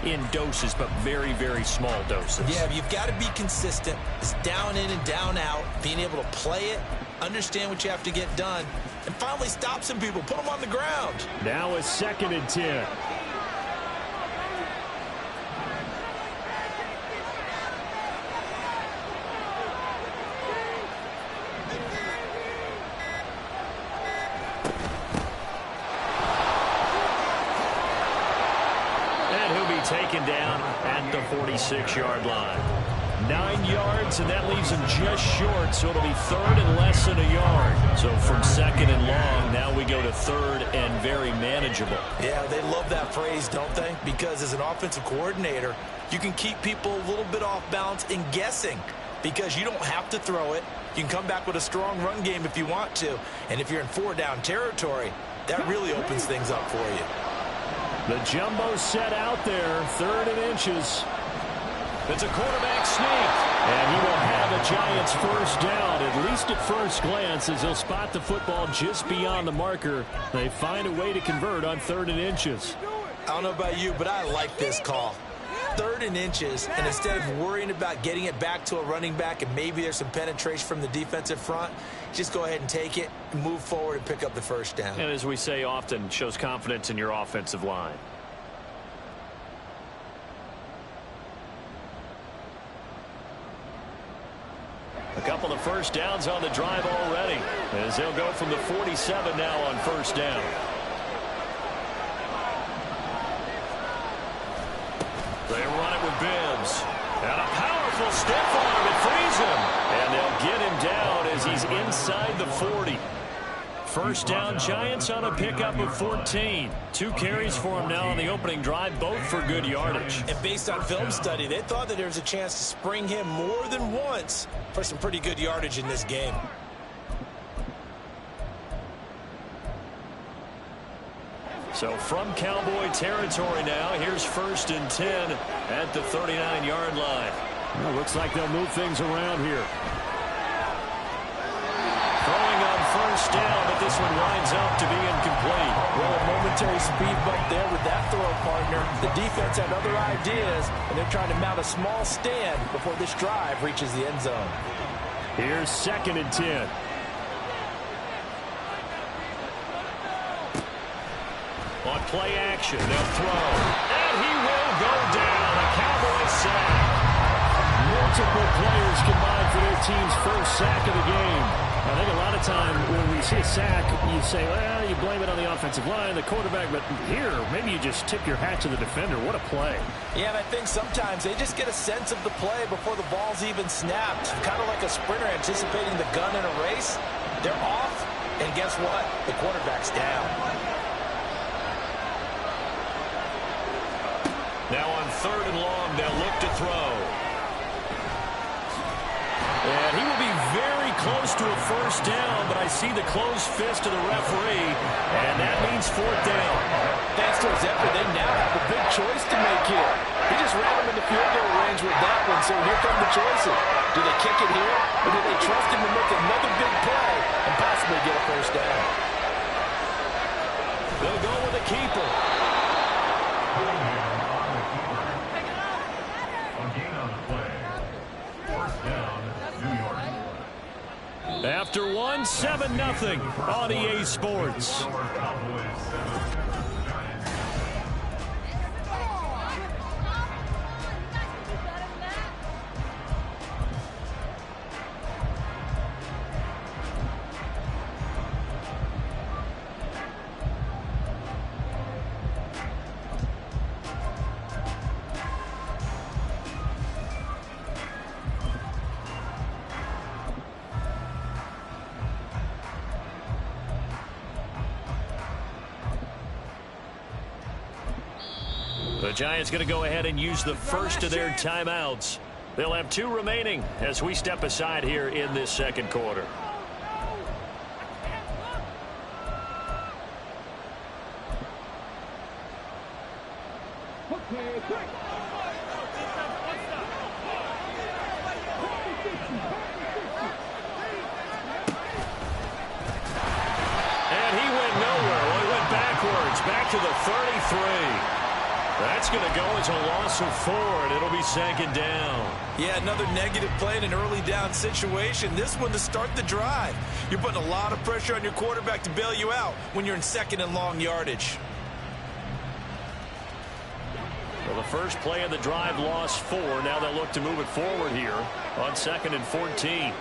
in doses, but very, very small doses. Yeah, you've got to be consistent. It's down in and down out, being able to play it, understand what you have to get done, and finally stop some people, put them on the ground. Now a 2nd and 10. Taken down at the 46-yard line. 9 yards, and that leaves him just short, so it'll be 3rd and less than a yard. So from 2nd and long, now we go to 3rd and very manageable. Yeah, they love that phrase, don't they? Because as an offensive coordinator, you can keep people a little bit off balance and guessing because you don't have to throw it. You can come back with a strong run game if you want to. And if you're in 4-down territory, that really opens things up for you. The jumbo set out there, 3rd and inches. It's a quarterback sneak, and he will have the Giants first down, at least at first glance, as he'll spot the football just beyond the marker. They find a way to convert on 3rd and inches. I don't know about you, but I like this call. 3rd and inches, and instead of worrying about getting it back to a running back and maybe there's some penetration from the defensive front, just go ahead and take it, move forward, and pick up the first down. And as we say often, shows confidence in your offensive line. A couple of first downs on the drive already, as they'll go from the 47 now on first down. They run it with Bibbs. And a powerful stiff arm. It frees him. And they'll get him down as he's inside the 40. First down, Giants on a pickup of 14. 2 carries for him now on the opening drive, both for good yardage. And based on film study, they thought that there was a chance to spring him more than once for some pretty good yardage in this game. So from Cowboy territory now, here's 1st and 10 at the 39-yard line. Well, looks like they'll move things around here. Throwing on first down, but this one winds up to be incomplete. Well, a momentary speed bump there with that throw partner. The defense had other ideas, and they're trying to mount a small stand before this drive reaches the end zone. Here's 2nd and 10. On play action, they'll throw. And he will go down. A Cowboy sack. Multiple players combined for their team's first sack of the game. I think a lot of time when we see a sack, you say, well, you blame it on the offensive line, the quarterback, but here, maybe you just tip your hat to the defender. What a play. Yeah, and I think sometimes they just get a sense of the play before the ball's even snapped. Kind of like a sprinter anticipating the gun in a race. They're off, and guess what? The quarterback's down. Now on 3rd and long, they'll look to throw. And he will be very close to a first down, but I see the closed fist of the referee, and that means 4th down. Thanks to his effort, they now have a big choice to make here. He just ran him into field goal range with that one, so here come the choices. Do they kick it here, or do they trust him to make another big play and possibly get a first down? They'll go with a keeper. After one, 7-0 on EA Sports. The Giants going to go ahead and use the first of their timeouts. They'll have 2 remaining as we step aside here in this second quarter. And he went nowhere. Well, he went backwards, back to the 33. That's going to go as a loss of 4, and it'll be second down. Yeah, another negative play in an early down situation. This one to start the drive. You're putting a lot of pressure on your quarterback to bail you out when you're in second and long yardage. Well, the first play of the drive lost 4. Now they'll look to move it forward here on 2nd and 14.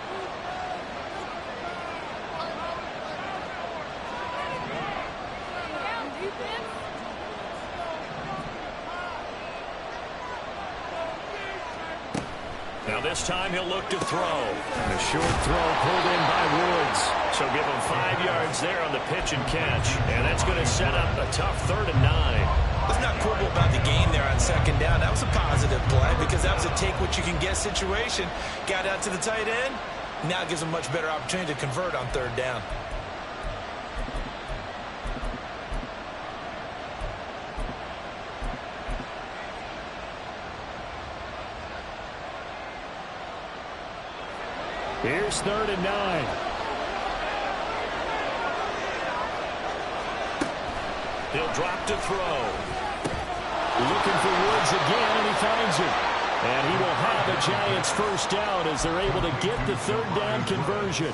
Now this time he'll look to throw. And a short throw pulled in by Woods. So give him 5 yards there on the pitch and catch. And that's going to set up a tough 3rd and 9. Let's not quibble about the game there on second down. That was a positive play because that was a take-what-you-can-get situation. Got out to the tight end. Now gives him a much better opportunity to convert on 3rd down. Here's 3rd and 9. He'll drop to throw. Looking for Woods again, and he finds it. And he will have a Giants first down as they're able to get the 3rd down conversion.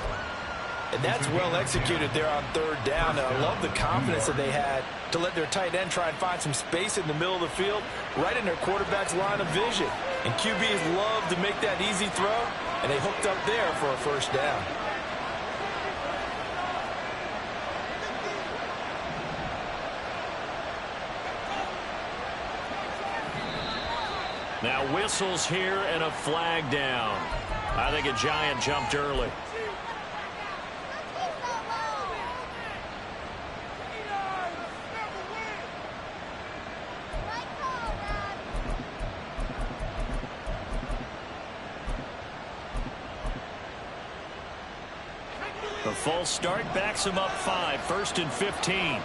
And that's well executed there on 3rd down. And I love the confidence that they had to let their tight end try and find some space in the middle of the field, right in their quarterback's line of vision. And QBs love to make that easy throw, and they hooked up there for a first down. Now whistles here and a flag down. I think a Giant jumped early. The false start backs him up 5, 1st and 15.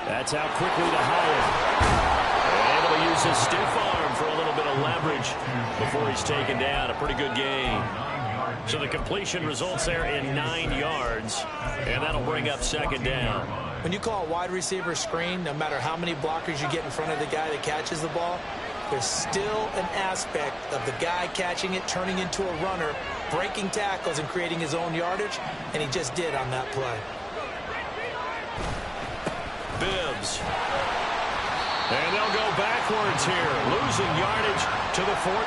That's out quickly to Hyatt. Able to use his stiff arm for a little bit of leverage before he's taken down. A pretty good gain. So the completion results there in 9 yards, and that'll bring up 2nd down. When you call a wide receiver screen, no matter how many blockers you get in front of the guy that catches the ball, there's still an aspect of the guy catching it, turning into a runner, breaking tackles and creating his own yardage, and he just did on that play. Bibbs. And they'll go backwards here, losing yardage to the 14.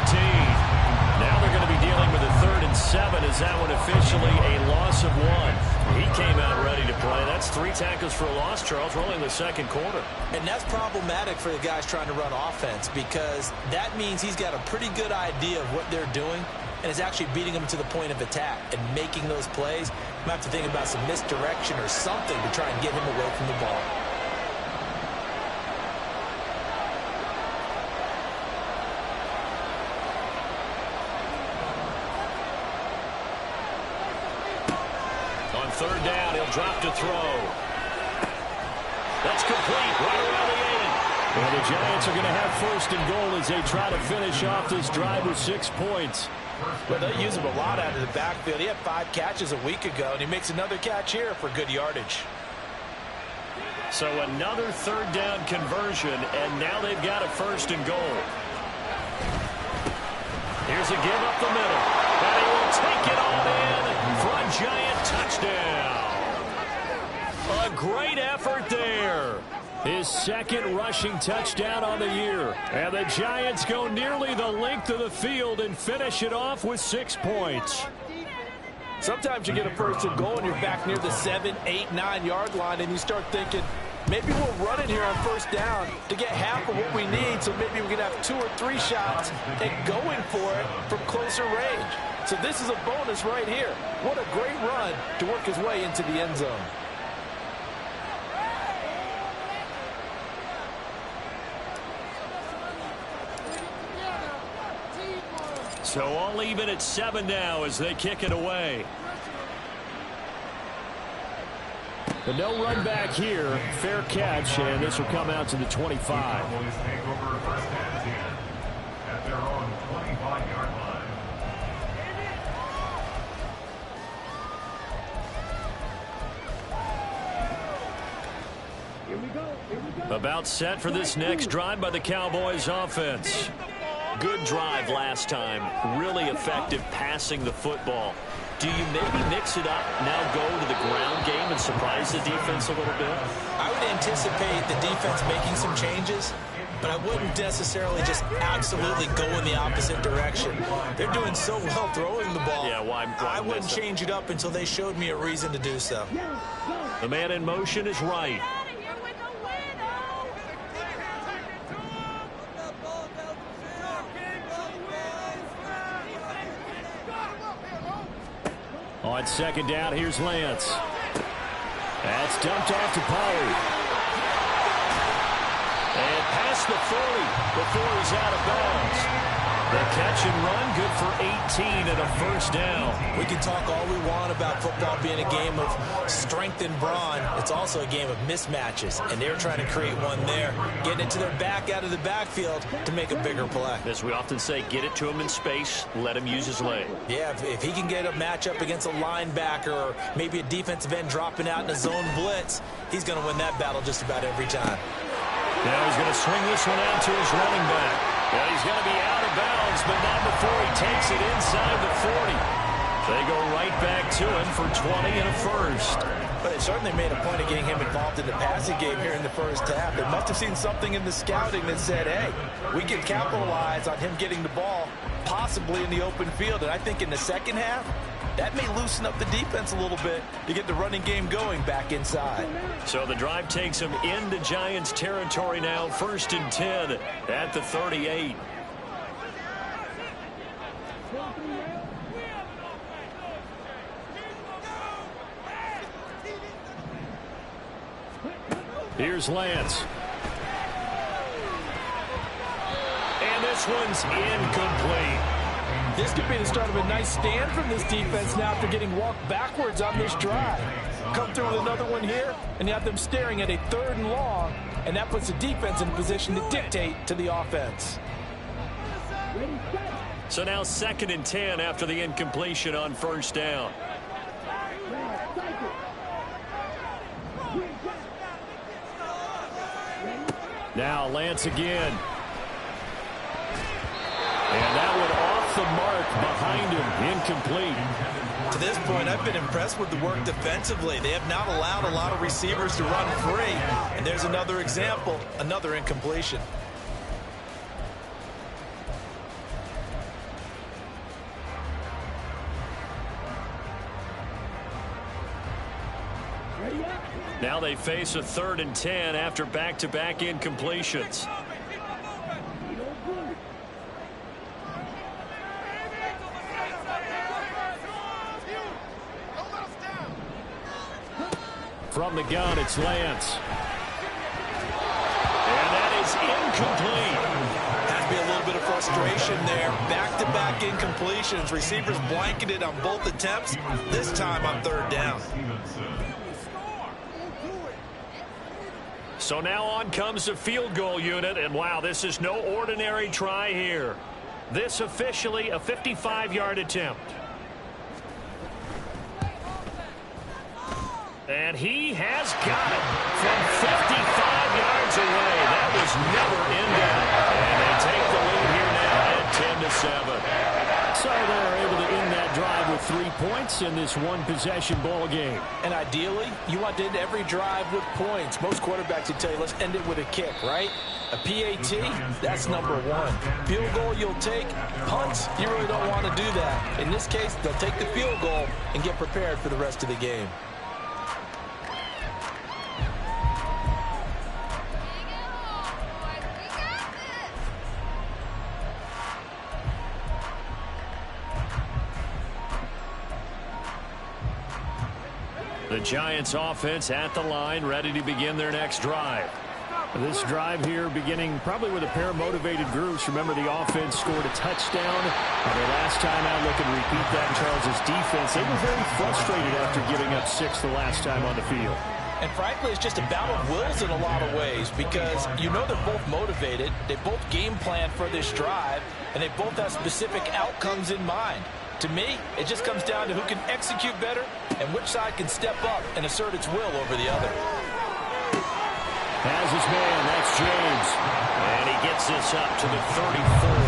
Now they're going to be dealing with a 3rd and 7. Is that one officially a loss of 1? He came out ready to play. That's 3 tackles for a loss, Charles. We're only in the 2nd quarter. And that's problematic for the guys trying to run offense because that means he's got a pretty good idea of what they're doing and is actually beating them to the point of attack and making those plays. You might have to think about some misdirection or something to try and get him away from the ball. On 3rd down, he'll drop to throw. That's complete right around the 8. And the Giants are going to have 1st and goal as they try to finish off this drive with 6 points. Well, they use him a lot out of the backfield. He had 5 catches a week ago, and he makes another catch here for good yardage. So another 3rd down conversion, and now they've got a 1st and goal. Here's a give up the middle. And he will take it all in for a Giant touchdown. A great effort there. His 2nd rushing touchdown on the year. And the Giants go nearly the length of the field and finish it off with 6 points. Sometimes you get a 1st and goal and you're back near the 7, 8, 9 yard line and you start thinking, maybe we'll run it here on 1st down to get half of what we need, so maybe we can have 2 or 3 shots and going for it from closer range. So this is a bonus right here. What a great run to work his way into the end zone. So all even at 7 now as they kick it away. The no run back here, fair catch, and this will come out to the 25. At their own 25-yard line. About set for this next drive by the Cowboys offense. Good drive last time. Really effective passing the football. Do you maybe mix it up, now go to the ground game and surprise the defense a little bit? I would anticipate the defense making some changes, but I wouldn't necessarily just absolutely go in the opposite direction. They're doing so well throwing the ball. Yeah, why I wouldn't change it up until they showed me a reason to do so. The man in motion is right. On second down, here's Lance. That's dumped off to Pollard. And past the 40 before he's out of bounds. The catch and run, good for 18 and a first down. We can talk all we want about football being a game of strength and brawn. It's also a game of mismatches, and they're trying to create one there, getting it to their back out of the backfield to make a bigger play. As we often say, get it to him in space, let him use his leg. Yeah, if he can get a matchup against a linebacker or maybe a defensive end dropping out in a zone blitz, he's going to win that battle just about every time. Now he's going to swing this one out to his running back. Well, he's going to be out of bounds, but not before he takes it inside the 40. They go right back to him for 20 and a first. But they certainly made a point of getting him involved in the passing game here in the first half. They must have seen something in the scouting that said, hey, we can capitalize on him getting the ball possibly in the open field. And I think in the second half, that may loosen up the defense a little bit to get the running game going back inside. So the drive takes him into Giants territory now, 1st and 10 at the 38. Here's Lance. And this one's incomplete. This could be the start of a nice stand from this defense now after getting walked backwards on this drive. Come through with another one here, and you have them staring at a 3rd and long, and that puts the defense in a position to dictate to the offense. So now 2nd and 10 after the incompletion on 1st down. Now Lance again. And that one off the mark behind him, incomplete. To this point, I've been impressed with the work defensively. They have not allowed a lot of receivers to run free. And there's another example, another incompletion. Now they face a 3rd and 10 after back-to-back incompletions. From the gun, it's Lance. And that is incomplete. Has to be a little bit of frustration there. Back-to-back incompletions. Receivers blanketed on both attempts, this time on 3rd down. So now on comes the field goal unit, and wow, this is no ordinary try here. This officially a 55-yard attempt. And he has got it from 55 yards away. That was never in doubt. And they take the lead here now at 10-7. So they're able to end that drive with 3 points in this one-possession ball game. And ideally, you want to end every drive with points. Most quarterbacks would tell you, let's end it with a kick, right? A PAT, that's number 1. Field goal you'll take. Punts, you really don't want to do that. In this case, they'll take the field goal and get prepared for the rest of the game. The Giants offense at the line, ready to begin their next drive. This drive here beginning probably with a pair of motivated groups. Remember, the offense scored a touchdown. Their last time out, looking to repeat that in Charles' defense. They were very frustrated after giving up 6 the last time on the field. And frankly, it's just a battle of wills in a lot of ways because you know they're both motivated. They both game plan for this drive, and they both have specific outcomes in mind. To me, it just comes down to who can execute better and which side can step up and assert its will over the other. Has his man. That's James. And he gets this up to the 34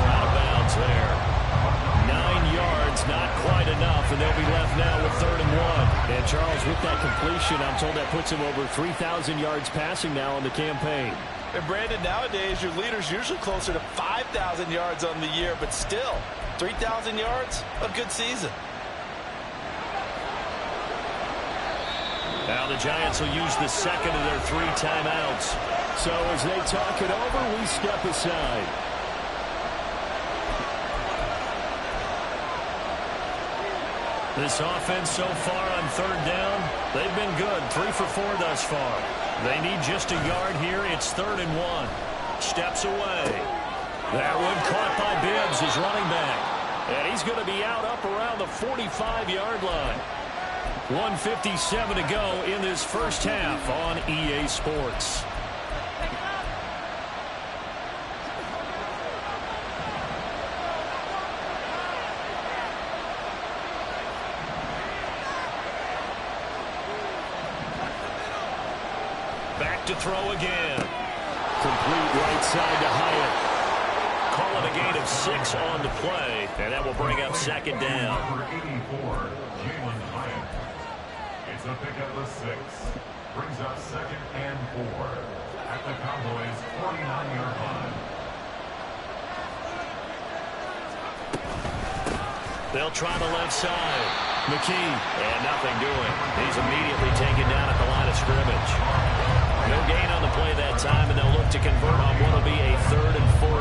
out of bounds there. 9 yards, not quite enough, and they'll be left now with 3rd and 1. And Charles, with that completion, I'm told that puts him over 3,000 yards passing now on the campaign. And Brandon, nowadays your leader's usually closer to 5,000 yards on the year, but still, 3,000 yards, a good season. Now the Giants will use the second of their 3 timeouts. So as they talk it over, we step aside. This offense so far on 3rd down, they've been good. 3 for 4 thus far. They need just a yard here. It's 3rd and 1. Steps away. That one caught by Bibbs, his running back. And he's going to be out up around the 45-yard line. 1:57 to go in this first half on EA Sports. Back to throw again. Complete right side to Hyatt. Call it a gain of 6 on the play, and that will bring up 2nd down. Number 84, Jalen Hyatt. It's a pick of the 6. Brings up 2nd and 4 at the Cowboys' 49-yard line. They'll try the left side. McKee, and nothing doing. He's immediately taken down at the line of scrimmage. No gain on the play that time, and they'll look to convert on what will be a 3rd and 4.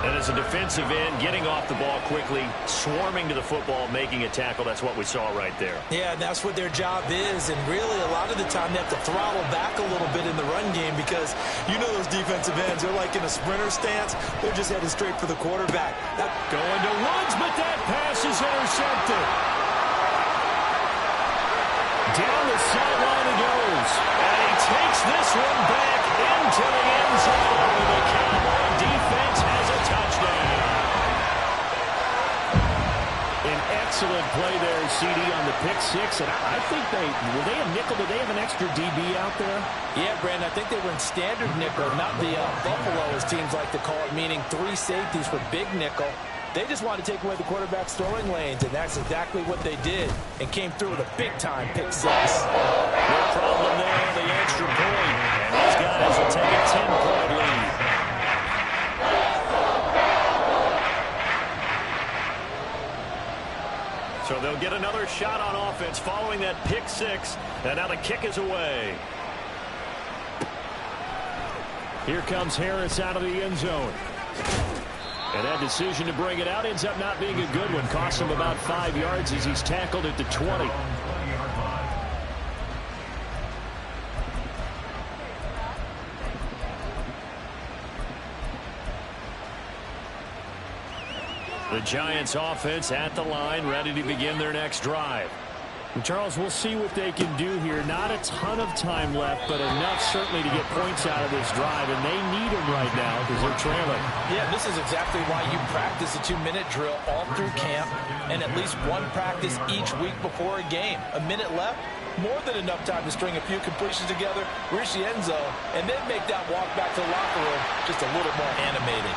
And as a defensive end, getting off the ball quickly, swarming to the football, making a tackle, that's what we saw right there. Yeah, and that's what their job is. And really, a lot of the time, they have to throttle back a little bit in the run game because you know those defensive ends, they're like in a sprinter stance. They're just headed straight for the quarterback. Going to Woods, but that pass is intercepted. Down the sideline he goes. And he takes this one back into the end zone. The Cowboy defense has a touchdown. An excellent play there, CD, on the pick 6. And I think were they a nickel? Did they have an extra DB out there? Yeah, Brandon, I think they were in standard nickel, not the Buffalo, as teams like to call it, meaning 3 safeties for big nickel. They just wanted to take away the quarterback's throwing lanes, and that's exactly what they did, and came through with a big-time pick 6. No problem there on the extra point, and these guys will take a 10-point lead. So they'll get another shot on offense following that pick 6, and now the kick is away. Here comes Harris out of the end zone. And that decision to bring it out ends up not being a good one. Costs him about 5 yards as he's tackled at the 20. The Giants offense at the line, ready to begin their next drive. And Charles, we'll see what they can do here. Not a ton of time left, but enough certainly to get points out of this drive, and they need them right now because they're trailing. Yeah, this is exactly why you practice a 2-minute drill all through camp and at least one practice each week before a game. A minute left, more than enough time to string a few completions together, reach the end zone, and then make that walk back to the locker room just a little more animated.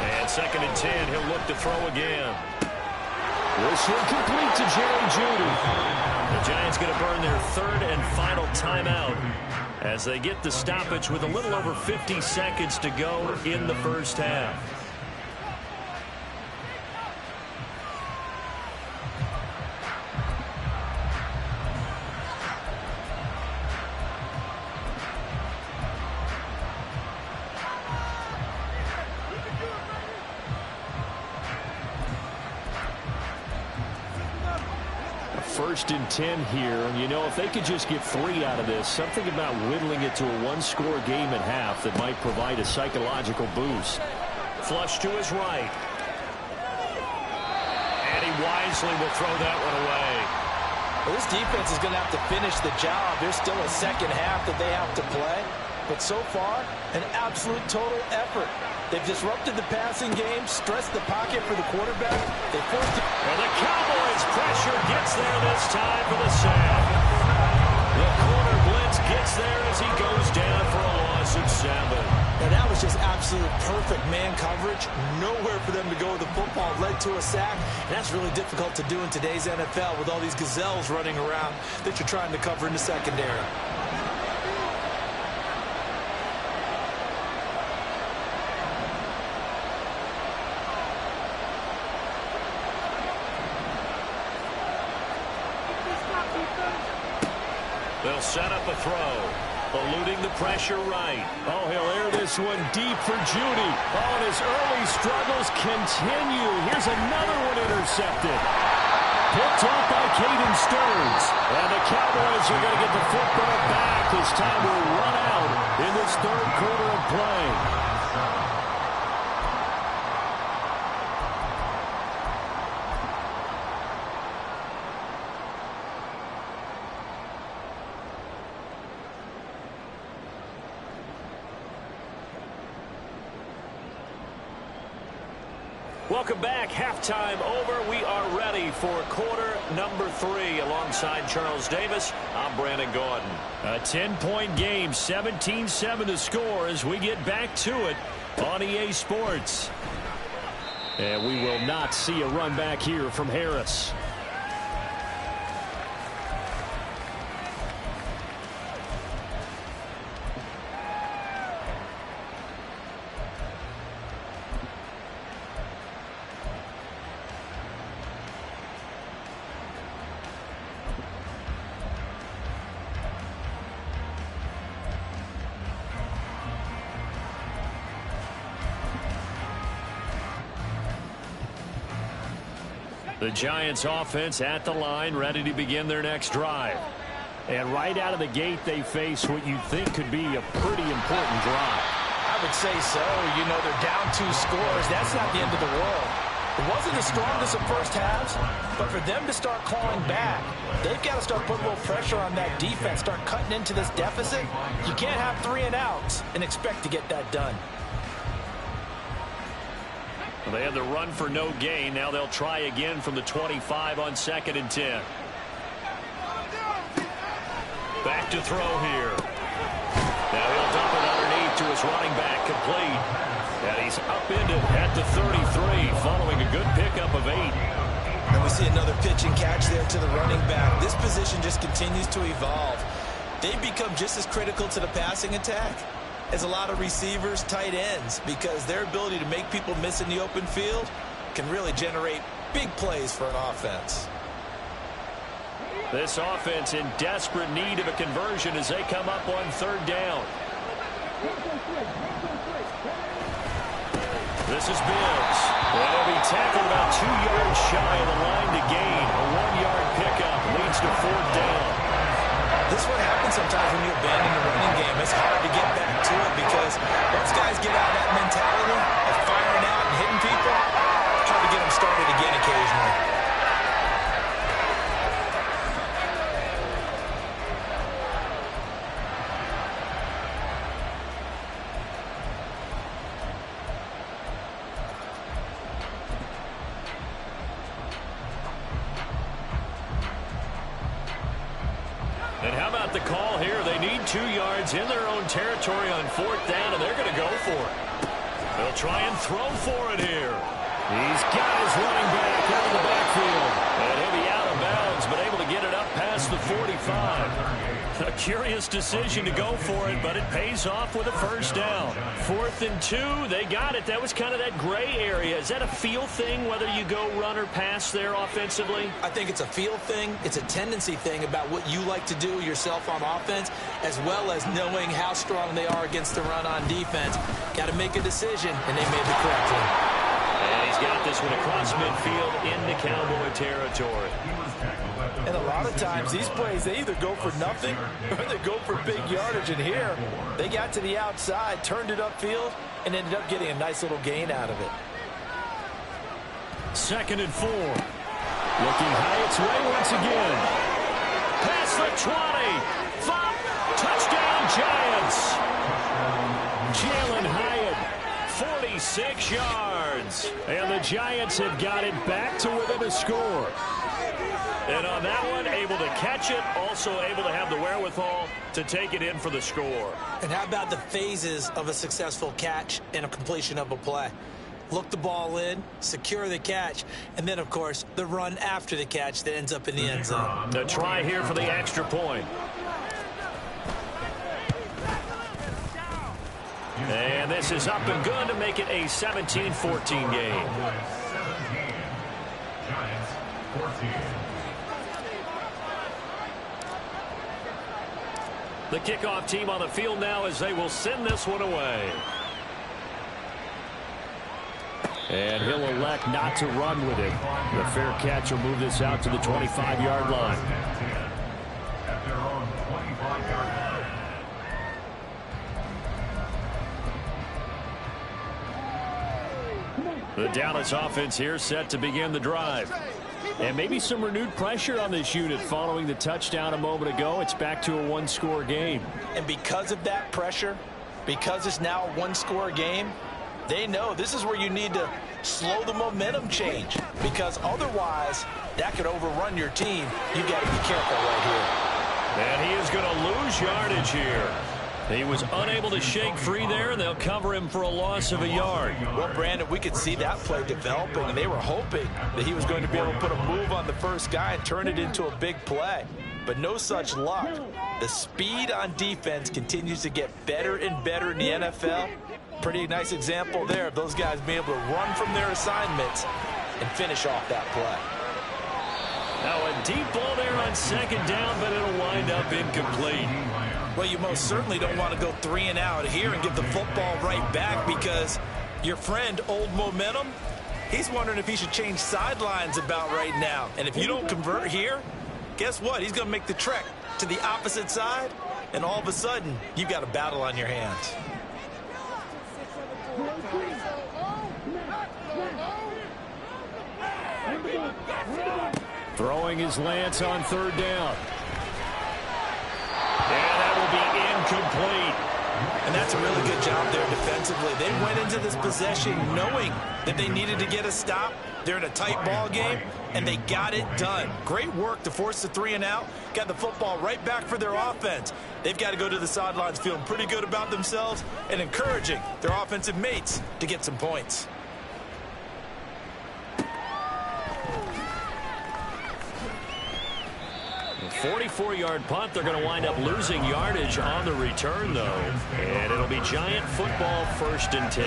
And 2nd and 10, he'll look to throw again. This one complete to Jerry Jeudy. The Giants going to burn their 3rd and final timeout as they get the stoppage with a little over 50 seconds to go in the first half. First and 10 here, and you know, if they could just get 3 out of this, something about whittling it to a 1-score game at half that might provide a psychological boost. Flush to his right. And he wisely will throw that one away. Well, this defense is going to have to finish the job. There's still a second half that they have to play, but so far, an absolute total effort. They've disrupted the passing game, stressed the pocket for the quarterback. They forced it. And the Cowboys pressure gets there this time for the sack. The corner blitz perfect man coverage, nowhere for them to go with the football, led to a sack. And that's really difficult to do in today's NFL with all these gazelles running around that you're trying to cover in the secondary. They'll set up a throw. Eluding the pressure right. Oh, he'll air this one deep for Judy. Oh, and his early struggles continue. Here's another one intercepted. Picked off by Caden Stearns. And the Cowboys are going to get the football back as time will run out in this third quarter of play. Welcome back. Halftime over. We are ready for quarter number 3. Alongside Charles Davis, I'm Brandon Gordon. A 10-point game, 17-7 to score as we get back to it on EA Sports. And we will not see a run back here from Harris. The Giants offense at the line, ready to begin their next drive. And right out of the gate, they face what you think could be a pretty important drive. I would say so. You know, they're down 2 scores. That's not the end of the world. It wasn't the strongest of first halves, but for them to start clawing back, they've got to start putting a little pressure on that defense, start cutting into this deficit. You can't have 3 and outs and expect to get that done. They had the run for no gain. Now they'll try again from the 25 on 2nd and 10. Back to throw here. Now he'll dump it underneath to his running back, complete. And he's upended at the 33 following a good pickup of 8. And we see another pitch and catch there to the running back. This position just continues to evolve. They become just as critical to the passing attack as a lot of receivers, tight ends, because their ability to make people miss in the open field can really generate big plays for an offense. This offense in desperate need of a conversion as they come up on 3rd down. This is Bibbs. And he'll be tackled about 2 yards shy of the line to gain. A 1-yard pickup leads to 4th down. This is what happens sometimes when you abandon the running game. It's hard to get back to it because once guys get out of that mentality of firing out and hitting people, it's hard to get them started again occasionally. And how about the call here? They need 2 yards in their own territory on 4th down, and they're going to go for it. They'll try and throw for it here. He's got his running back out of the backfield. And he'll be out of bounds, but able to get it up past the 45. A curious decision to go for it, but it pays off with a 1st down. 4th and 2, they got it. That was kind of that gray area. Is that a feel thing, whether you go run or pass there offensively? I think it's a feel thing. It's a tendency thing about what you like to do yourself on offense, as well as knowing how strong they are against the run on defense. Got to make a decision, and they made the correct one. And he's got this one across midfield into Cowboy territory. And a lot of times these plays, they either go for nothing or they go for big yardage. And here, they got to the outside, turned it upfield, and ended up getting a nice little gain out of it. 2nd and 4. Looking high its way once again. Past the 20. Flop. Touchdown, Giants. Jalen Hyatt, 46 yards. And the Giants have got it back to within a score. And on that one, able to catch it, also able to have the wherewithal to to take it in for the score. And how about the phases of a successful catch and a completion of a play? Look the ball in, secure the catch, and then, of course, the run after the catch that ends up in the end zone. A try here for the extra point. And this is up and good to make it a 17-14 game. 17. Giants 14. The kickoff team on the field now as they will send this one away. And he'll elect not to run with it. The fair catch will move this out to the 25-yard line. At their own 25-yard line. The Dallas offense here set to begin the drive. And maybe some renewed pressure on this unit following the touchdown a moment ago. It's back to a one-score game. And because of that pressure, because it's now a one-score game, they know this is where you need to slow the momentum change, because otherwise that could overrun your team. You got to be careful right here. And he is going to lose yardage here. He was unable to shake free there, and they'll cover him for a loss of a yard. Well, Brandon, we could see that play developing, and they were hoping that he was going to be able to put a move on the first guy and turn it into a big play. But no such luck. The speed on defense continues to get better and better in the NFL. Pretty nice example there of those guys being able to run from their assignments and finish off that play. Now a deep ball there on second down, but it'll wind up incomplete. Well, you most certainly don't want to go 3 and out here and give the football right back, because your friend, Old Momentum, he's wondering if he should change sidelines about right now. And if you don't convert here, guess what? He's going to make the trek to the opposite side, and all of a sudden, you've got a battle on your hands. Throwing his Lance on third down. And that will be incomplete. And that's a really good job there defensively. They went into this possession knowing that they needed to get a stop. They're in a tight ball game, and they got it done. Great work to force the 3 and out. Got the football right back for their offense. They've got to go to the sidelines feeling pretty good about themselves and encouraging their offensive mates to get some points. A 44-yard punt. They're going to wind up losing yardage on the return, though. And it'll be Giant football, 1st and 10.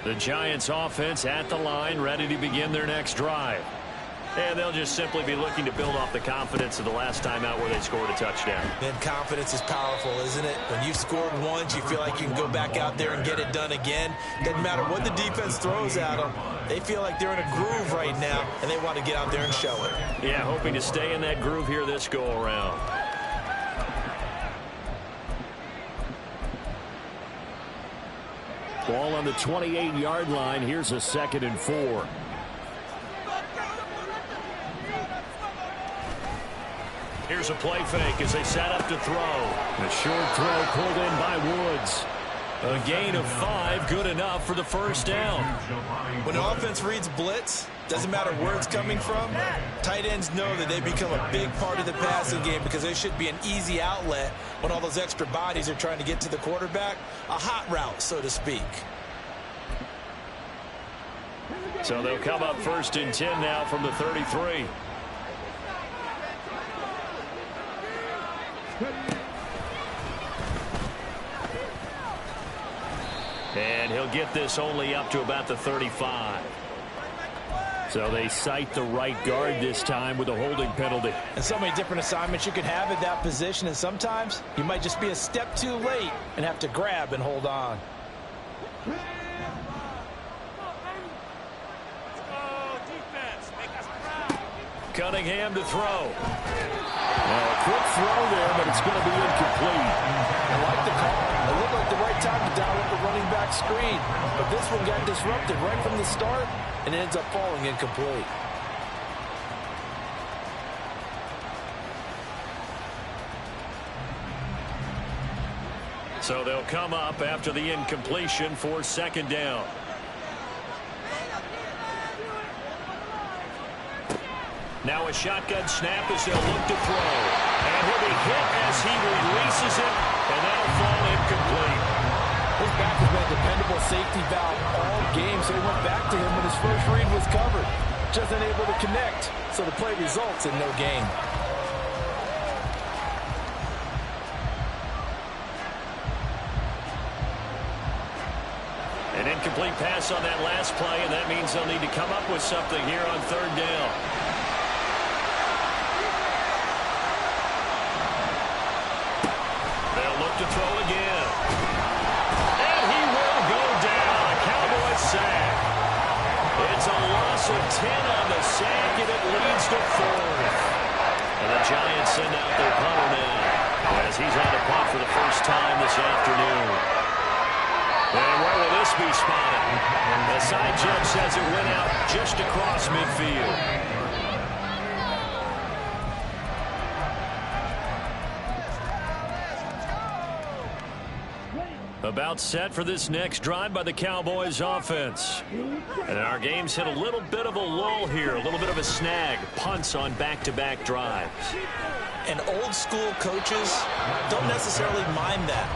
The Giants offense at the line, ready to begin their next drive. And they'll just simply be looking to build off the confidence of the last time out where they scored a touchdown. Then confidence is powerful, isn't it? When you've scored once, you feel like you can go back out there and get it done again. Doesn't matter what the defense throws at them. They feel like they're in a groove right now, and they want to get out there and show it. Yeah, hoping to stay in that groove here this go-around. Ball on the 28-yard line. Here's a 2nd and 4. Here's a play fake as they set up to throw. A short throw pulled in by Woods. A gain of 5, good enough for the first down. When the offense reads blitz, doesn't matter where it's coming from, tight ends know that they become a big part of the passing game, because they should be an easy outlet when all those extra bodies are trying to get to the quarterback. A hot route, so to speak. So they'll come up 1st and 10 now from the 33. And he'll get this only up to about the 35. So they cite the right guard this time with a holding penalty. And so many different assignments you can have at that position, and sometimes you might just be a step too late and have to grab and hold on. Cunningham to throw. Well, a quick throw there, but it's going to be incomplete. I like the call. It looked like the right time to dial up the running back screen. But this one got disrupted right from the start, and it ends up falling incomplete. So they'll come up after the incompletion for 2nd down. Now a shotgun snap as they'll look to throw. And he'll be hit as he releases it, and that'll fall incomplete. His back has been a dependable safety valve all game, so he went back to him when his first read was covered. Just unable to connect, so the play results in no gain. An incomplete pass on that last play, and that means they'll need to come up with something here on third down. They'll look to throw again. And he will go down. A Cowboy sack. It's a loss of 10 on the sack, and it leads to 4th. And the Giants send out their punter now, as he's on the punt for the first time this afternoon. And where will this be spotted? The side judge says it went out just across midfield. About set for this next drive by the Cowboys offense. And our game's hit a little bit of a lull here, a little bit of a snag. Punts on back-to-back drives. And old school coaches don't necessarily mind that.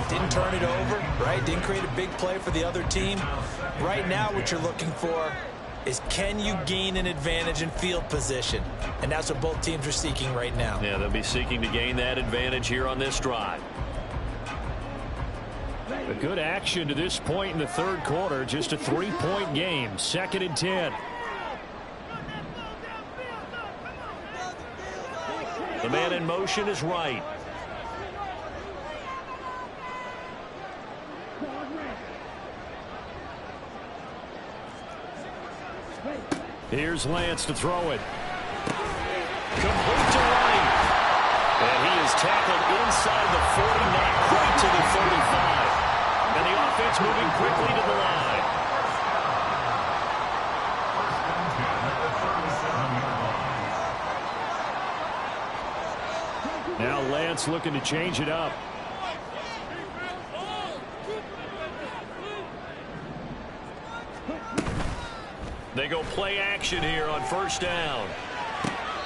Didn't turn it over, right? Didn't create a big play for the other team. Right now what you're looking for is, can you gain an advantage in field position? And that's what both teams are seeking right now. Yeah, they'll be seeking to gain that advantage here on this drive. A good action to this point in the third quarter. Just a 3-point game. 2nd and 10. The man in motion is right. Here's Lance to throw it. Complete to Wright. And he is tackled inside the 40, not quite to the 35. And the offense moving quickly to the line. Now Lance looking to change it up. They go play action here on first down.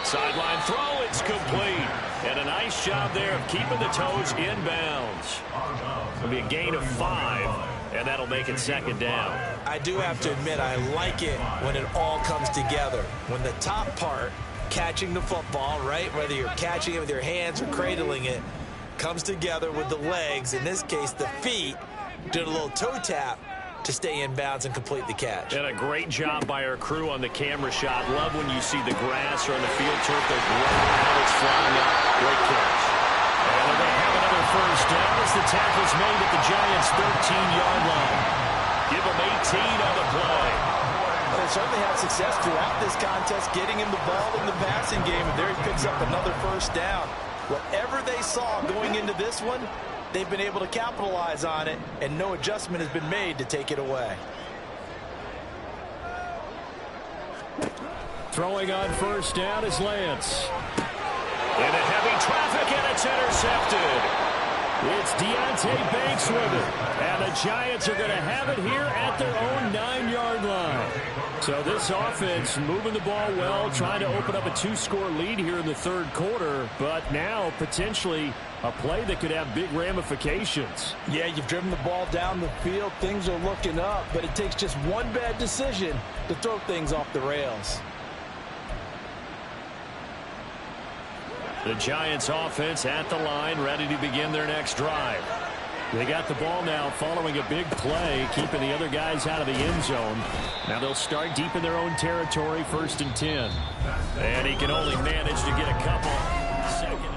Sideline throw, it's complete. And a nice job there of keeping the toes in bounds. It'll be a gain of 5, and that'll make it 2nd down. I do have to admit, I like it when it all comes together. When the top part, catching the football, right, whether you're catching it with your hands or cradling it, comes together with the legs, in this case the feet, did a little toe tap to stay in bounds and complete the catch. And a great job by our crew on the camera shot. Love when you see the grass or on the field turf, those rubber pellets flying up. Great catch. And they're going to have another first down as the tackle's made at the Giants' 13-yard line. Give them 18 on the play. Well, they certainly had success throughout this contest, getting him the ball in the passing game, and there he picks up another first down. Whatever they saw going into this one, they've been able to capitalize on it, and no adjustment has been made to take it away. Throwing on first down is Lance. Into heavy traffic, and it's intercepted. It's Deontay Banks with it. And the Giants are going to have it here at their own 9-yard line. So this offense moving the ball well, trying to open up a 2-score lead here in the third quarter. But now potentially a play that could have big ramifications. Yeah, you've driven the ball down the field. Things are looking up, but it takes just one bad decision to throw things off the rails. The Giants offense at the line, ready to begin their next drive. They got the ball now following a big play, keeping the other guys out of the end zone. Now they'll start deep in their own territory, 1st and 10. And he can only manage to get a couple. Second.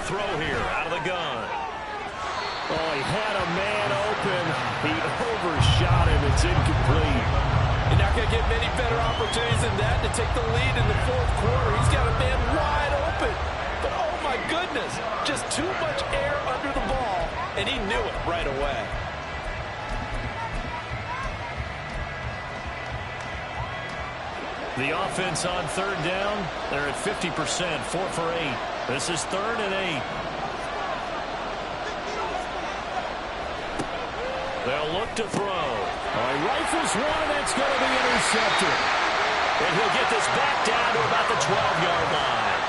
Throw here out of the gun. Oh, he had a man open. He overshot him. It's incomplete. You're not going to get many better opportunities than that to take the lead in the fourth quarter. He's got a man wide open. But, oh, my goodness, just too much air under the ball, and he knew it right away. The offense on third down, they're at 50%, 4 for 8. This is 3rd and 8. They'll look to throw. He rifles one, that's going to be intercepted. And he'll get this back down to about the 12-yard line.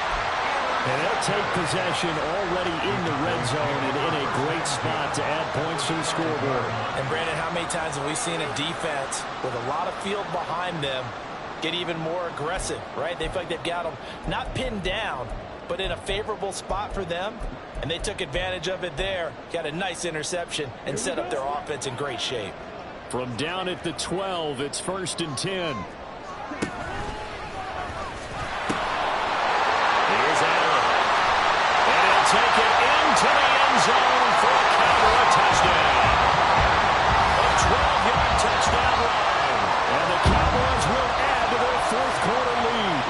And they'll take possession already in the red zone and in a great spot to add points to the scoreboard. And, Brandon, how many times have we seen a defense with a lot of field behind them get even more aggressive, right? They feel like they've got them not pinned down, but in a favorable spot for them. And they took advantage of it there, got a nice interception, and set up their offense in great shape. From down at the 12, it's 1st and 10. Here's Allen. And he'll take it into the end zone for a counter, a touchdown. A 12-yard touchdown run. And the Cowboys will add to their 4th quarter lead.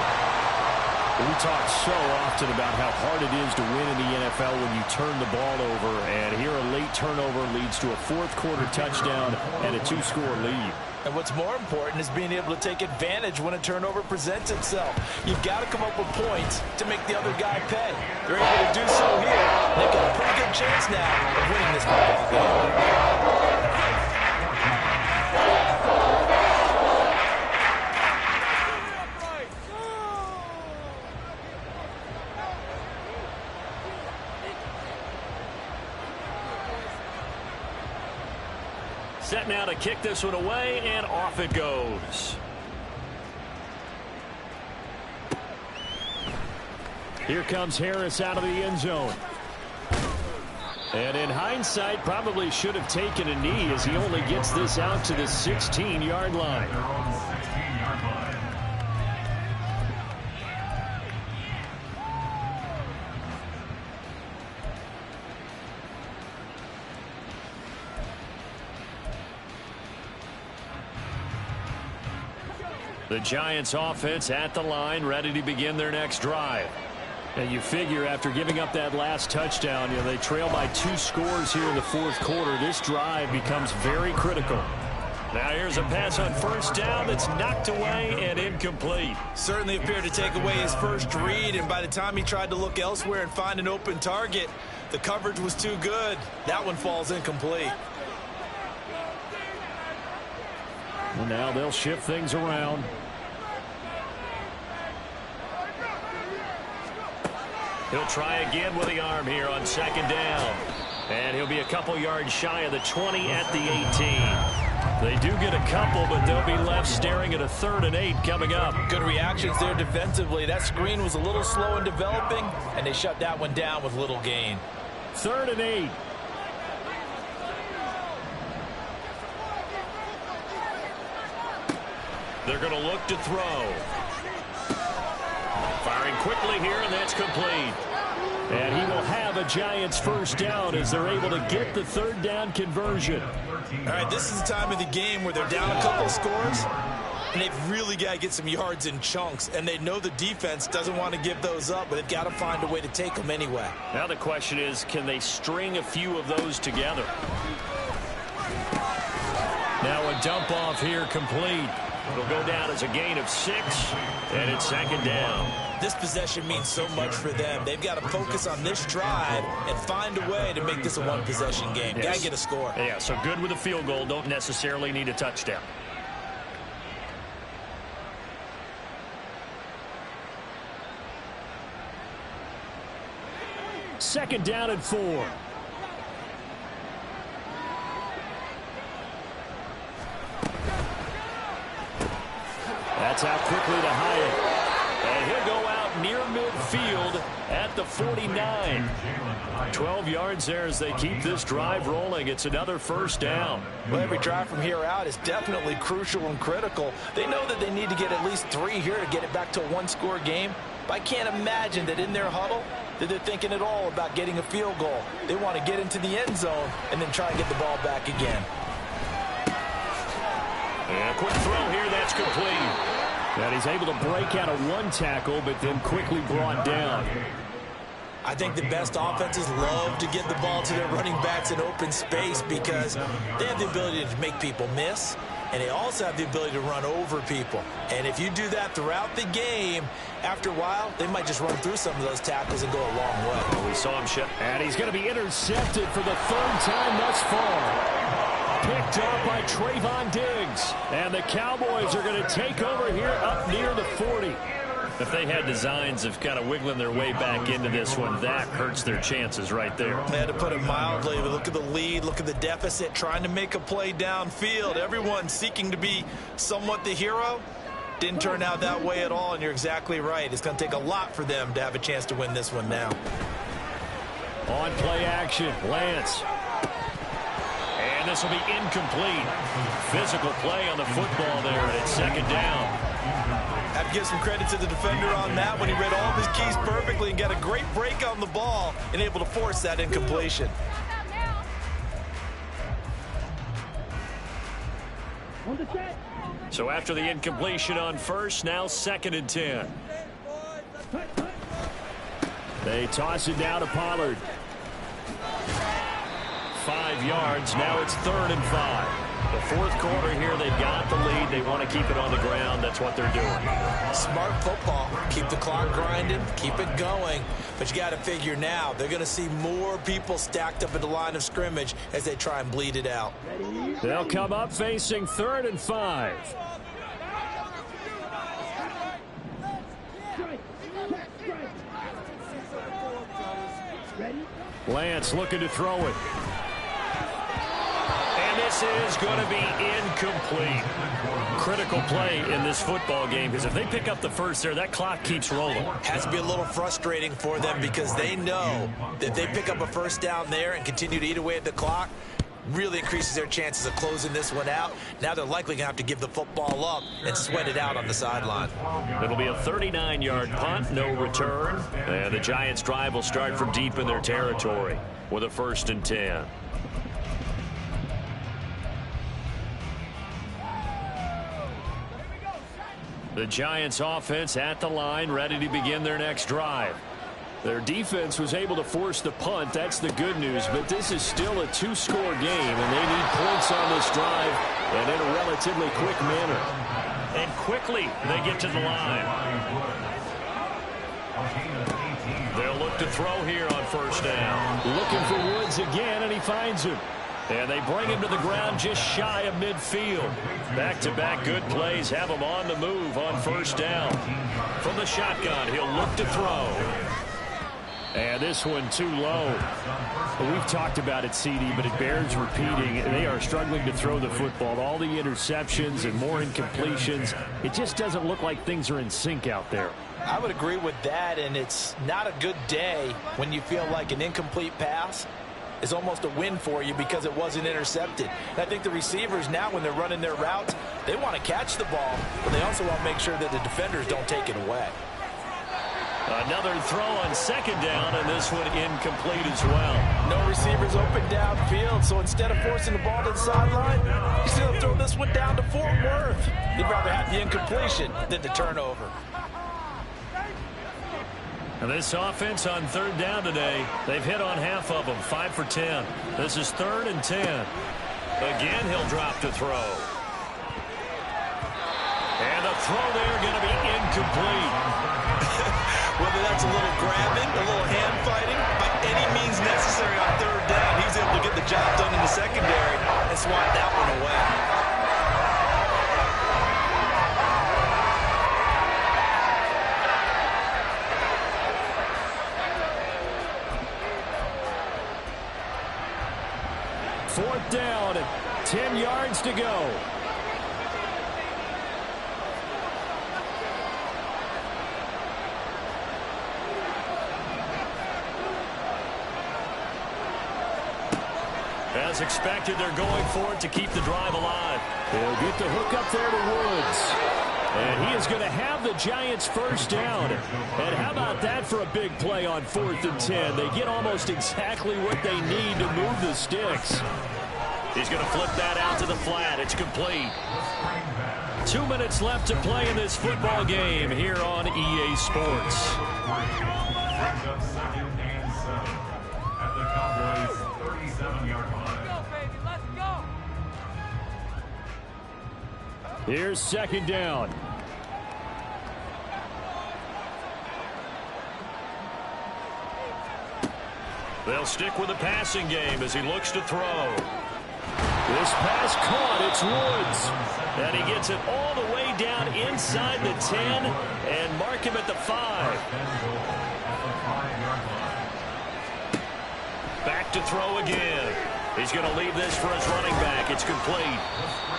We talk so often about how hard it is to win in the NFL when you turn the ball over, and here a late turnover leads to a 4th quarter touchdown and a 2-score lead. And what's more important is being able to take advantage when a turnover presents itself. You've got to come up with points to make the other guy pay. They're able to do so here. They've got a pretty good chance now of winning this football game. Set now to kick this one away, and off it goes. Here comes Harris out of the end zone. And in hindsight, probably should have taken a knee as he only gets this out to the 16-yard line. The Giants offense at the line, ready to begin their next drive. And you figure after giving up that last touchdown, they trail by 2 scores here in the 4th quarter. This drive becomes very critical. Now here's a pass on 1st down that's knocked away and incomplete. Certainly appeared to take away his first read, and by the time he tried to look elsewhere and find an open target, the coverage was too good. That one falls incomplete. Well, now they'll shift things around. He'll try again with the arm here on 2nd down. And he'll be a couple yards shy of the 20 at the 18. They do get a couple, but they'll be left staring at a 3rd and 8 coming up. Good reactions there defensively. That screen was a little slow in developing, and they shut that one down with little gain. 3rd and 8. They're going to look to throw. Firing quickly here, and that's complete. And he will have a Giants 1st down as they're able to get the 3rd down conversion. All right, this is the time of the game where they're down a couple scores, and they've really got to get some yards in chunks, and they know the defense doesn't want to give those up, but they've got to find a way to take them anyway. Now the question is, can they string a few of those together? Now a dump off here complete. It'll go down as a gain of 6, and it's 2nd down. This possession means so much for them. They've got to focus on this drive and find a way to make this a one-possession game. Yes. Got to get a score. Yeah, so good with a field goal. Don't necessarily need a touchdown. Second down and 4. That's out quickly to Hyatt. And he'll go out near midfield at the 49. 12 yards there as they keep this drive rolling. It's another 1st down. Well, every drive from here out is definitely crucial and critical. They know that they need to get at least 3 here to get it back to a 1-score game. But I can't imagine that in their huddle that they're thinking at all about getting a field goal. They want to get into the end zone and then try and get the ball back again. And a quick throw here, that's complete. And he's able to break out of 1 tackle, but then quickly brought down. I think the best offenses love to get the ball to their running backs in open space because they have the ability to make people miss. and they also have the ability to run over people. And if you do that throughout the game, after a while, they might just run through some of those tackles and go a long way. Well, we saw him shut. And he's going to be intercepted for the third time thus far. Picked up by Trayvon Diggs. And the Cowboys are going to take over here up near the 40. If they had designs of kind of wiggling their way back into this one, that hurts their chances right there. They had to put it mildly. But look at the lead, look at the deficit, trying to make a play downfield. Everyone seeking to be somewhat the hero. Didn't turn out that way at all, and you're exactly right. It's going to take a lot for them to have a chance to win this one now. On play action, Lance. And this will be incomplete. Physical play on the football there, and it's second down. Have to give some credit to the defender on that when he read all of his keys perfectly and got a great break on the ball and able to force that incompletion. So after the incompletion on first, now 2nd and 10. They toss it down to Pollard. 5 yards. Now it's 3rd and 5. The fourth quarter here, they've got the lead. They want to keep it on the ground. That's what they're doing. Smart football. Keep the clock grinding. Keep it going. But you got to figure now, they're going to see more people stacked up at the line of scrimmage as they try and bleed it out. They'll come up facing 3rd and 5. Lance looking to throw it. And this is going to be incomplete. Critical play in this football game, because if they pick up the first there, that clock keeps rolling. Has to be a little frustrating for them because they know that if they pick up a first down there and continue to eat away at the clock, really increases their chances of closing this one out. Now they're likely going to have to give the football up and sweat it out on the sideline. It'll be a 39-yard punt, no return. And the Giants' drive will start from deep in their territory with a 1st and 10. The Giants' offense at the line, ready to begin their next drive. Their defense was able to force the punt. That's the good news. But this is still a 2-score game, and they need points on this drive and in a relatively quick manner. And quickly, they get to the line. They'll look to throw here on 1st down. Looking for Woods again, and he finds him. And they bring him to the ground just shy of midfield. Back-to-back good plays have him on the move on 1st down. From the shotgun, he'll look to throw. And this one too low. Well, we've talked about it, CD, but it bears repeating. They are struggling to throw the football. All the interceptions and more incompletions. It just doesn't look like things are in sync out there. I would agree with that, and it's not a good day when you feel like an incomplete pass is almost a win for you because it wasn't intercepted. And I think the receivers now, when they're running their routes, they want to catch the ball, but they also want to make sure that the defenders don't take it away. Another throw on 2nd down, and this one incomplete as well. No receivers open downfield, so instead of forcing the ball to the sideline, you still throw this one down to Fort Worth. You'd rather have the incompletion than the turnover. And this offense on 3rd down today, they've hit on half of them, 5 for 10. This is 3rd and 10. Again, he'll drop to throw. And the throw there going to be incomplete. Whether that's a little grabbing, a little hand fighting, by any means necessary on 3rd down, he's able to get the job done in the secondary and swat that one away. Fourth down, 10 yards to go. As expected, they're going for it to keep the drive alive. They'll get the hook up there to Woods. And he is going to have the Giants' 1st down. And how about that for a big play on 4th and 10? They get almost exactly what they need to move the sticks. He's going to flip that out to the flat. It's complete. 2 minutes left to play in this football game here on EA Sports. Brings up 2nd and 7 at the Cowboys' 37-yard line. Here's second down. They'll stick with the passing game as he looks to throw. This pass caught. It's Woods. And he gets it all the way down inside the 10 and mark him at the 5. Back to throw again. He's going to leave this for his running back. It's complete.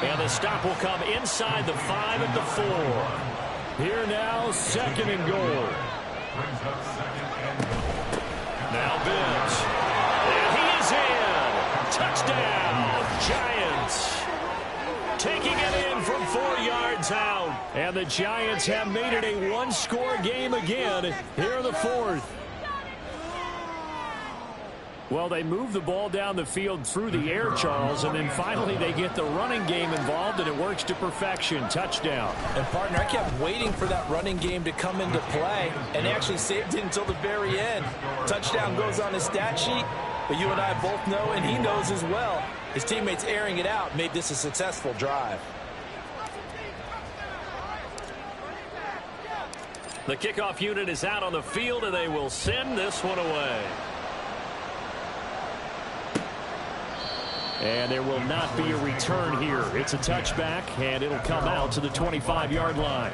And the stop will come inside the 5 at the 4. Here now, second and goal. Now Bibbs. And he is in. Touchdown, Giants. Taking it in from 4 yards out. And the Giants have made it a one-score game again here in the 4th. Well, they move the ball down the field through the air, Charles, and then finally they get the running game involved, and it works to perfection. Touchdown. And, partner, I kept waiting for that running game to come into play, and they actually saved it until the very end. Touchdown goes on his stat sheet, but you and I both know, and he knows as well, his teammates airing it out made this a successful drive. The kickoff unit is out on the field, and they will send this one away. And there will not be a return here. It's a touchback, and it'll come out to the 25-yard line.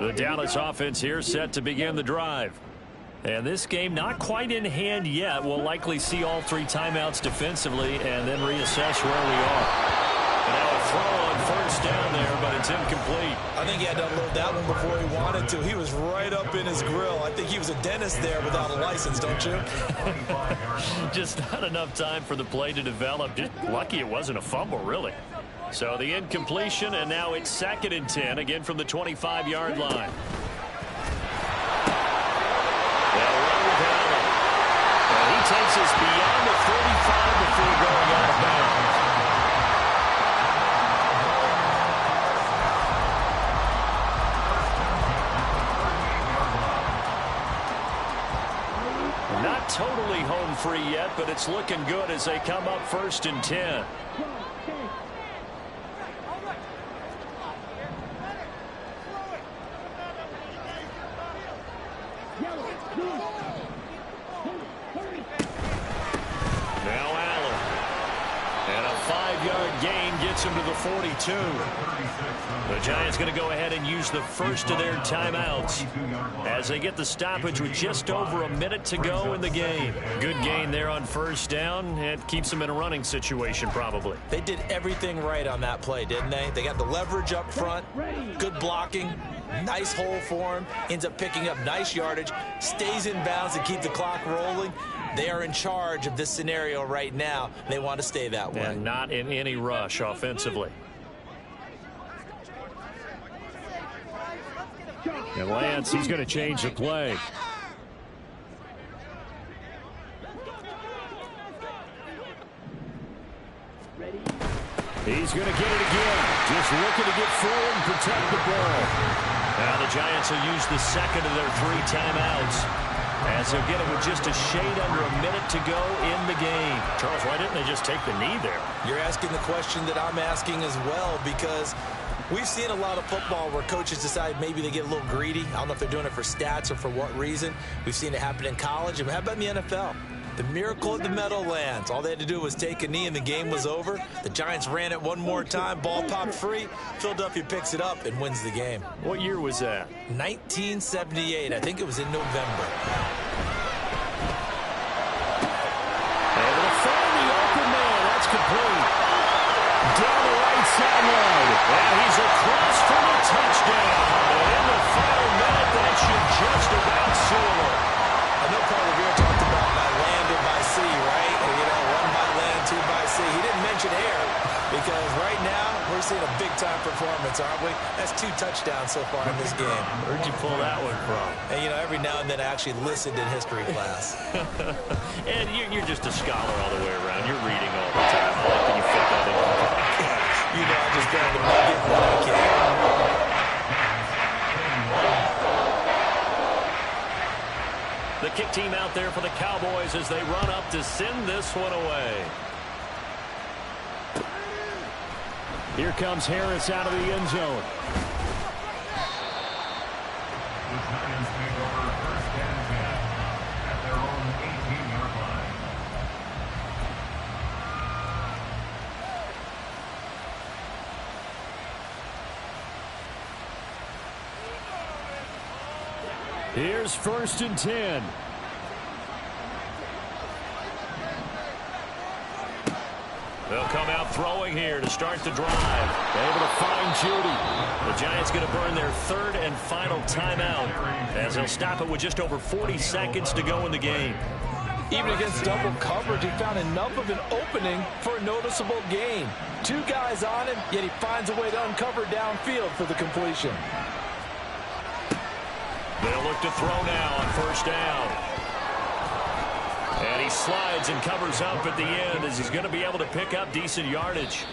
The Dallas offense here set to begin the drive. And this game not quite in hand yet. We'll likely see all 3 timeouts defensively and then reassess where we are. And now a throw on first down there, but it's incomplete. I think he had to unload that one before he wanted to. He was right up in his grill. I think he was a dentist there without a license, don't you? Just not enough time for the play to develop. Just lucky it wasn't a fumble, really. So the incompletion, and now it's 2nd and 10, again from the 25-yard line. He takes us beyond the 35 before going out of bounds. Not totally home free yet, but it's looking good as they come up 1st and 10. Him to the 42. The Giants going to go ahead and use the first of their timeouts as they get the stoppage with just over a minute to go in the game. Good gain there on first down. It keeps them in a running situation probably. They did everything right on that play, didn't they? They got the leverage up front, good blocking, nice hole for him, ends up picking up nice yardage, stays in bounds to keep the clock rolling. They are in charge of this scenario right now. They want to stay that way. And not in any rush offensively. And Lance, he's going to change the play. He's going to get it again. Just looking to get forward and protect the ball. Now the Giants will use the second of their 3 timeouts. As they'll get it with just a shade under a minute to go in the game. Charles, why didn't they just take the knee there? You're asking the question that I'm asking as well, because we've seen a lot of football where coaches decide maybe they get a little greedy. I don't know if they're doing it for stats or for what reason. We've seen it happen in college. And how about in the NFL? The miracle at the Meadowlands. All they had to do was take a knee and the game was over. The Giants ran it one more time. Ball popped free. Philadelphia picks it up and wins the game. What year was that? 1978. I think it was in November. Able to find the open man. That's complete. Down the right sideline. And he's across for the touchdown. And in the final minute, that should just about seal it. I know Paul Revere talked about by land or by sea, right? You know, 1 by land, 2 by sea. He didn't mention air because right now we're seeing a big-time performance, aren't we? That's 2 touchdowns so far in this game. Where'd you pull that one from? And, you know, every now and then I actually listened in history class. And you're just a scholar all the way around. You're reading all the time. I like that you there for the Cowboys as they run up to send this one away. Here comes Harris out of the end zone. The Giants take over first and 10 at their own 18-yard line. Here's first and 10. They'll come out throwing here to start the drive. Able to find Judy. The Giants going to burn their third and final timeout as they'll stop it with just over 40 seconds to go in the game. Even against double coverage, he found enough of an opening for a noticeable gain. Two guys on him, yet he finds a way to uncover downfield for the completion. They'll look to throw now on first down. And he slides and covers up at the end as he's going to be able to pick up decent yardage.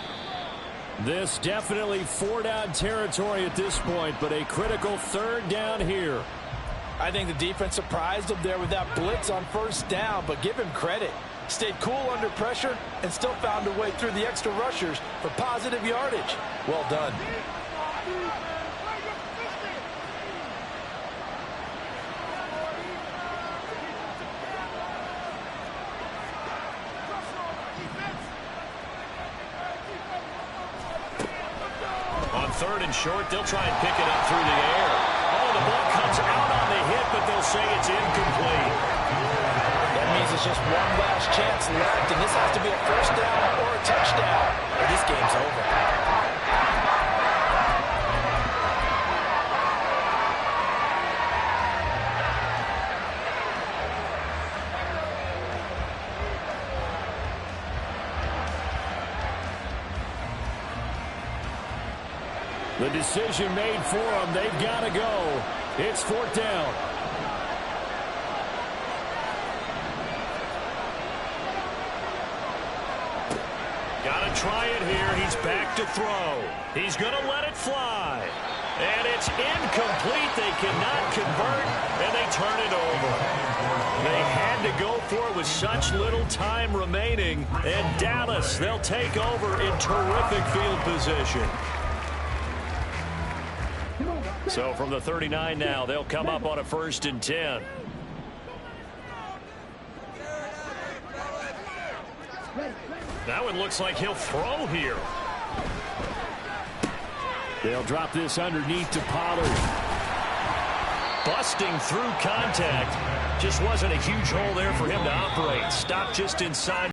This definitely 4-down territory at this point, but a critical third down here. I think the defense surprised him there with that blitz on first down, but give him credit. Stayed cool under pressure and still found a way through the extra rushers for positive yardage. Well done. Third and short, they'll try and pick it up through the air. Oh, the ball comes out on the hit, but they'll say it's incomplete. That means it's just one last chance left, and this has to be a first down or a touchdown, or this game's over. The decision made for them. They've got to go. It's fourth down. Got to try it here. He's back to throw. He's going to let it fly. And it's incomplete. They cannot convert, and they turn it over. They had to go for it with such little time remaining. And Dallas, they'll take over in terrific field position. So from the 39 now, they'll come up on a first and 10. That one looks like he'll throw here. They'll drop this underneath to Pollard. Busting through contact. Just wasn't a huge hole there for him to operate. Stopped just inside.